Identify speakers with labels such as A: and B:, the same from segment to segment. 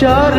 A: 4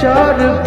A: 4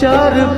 A: 4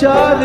A: 4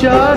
A: 4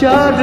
A: 4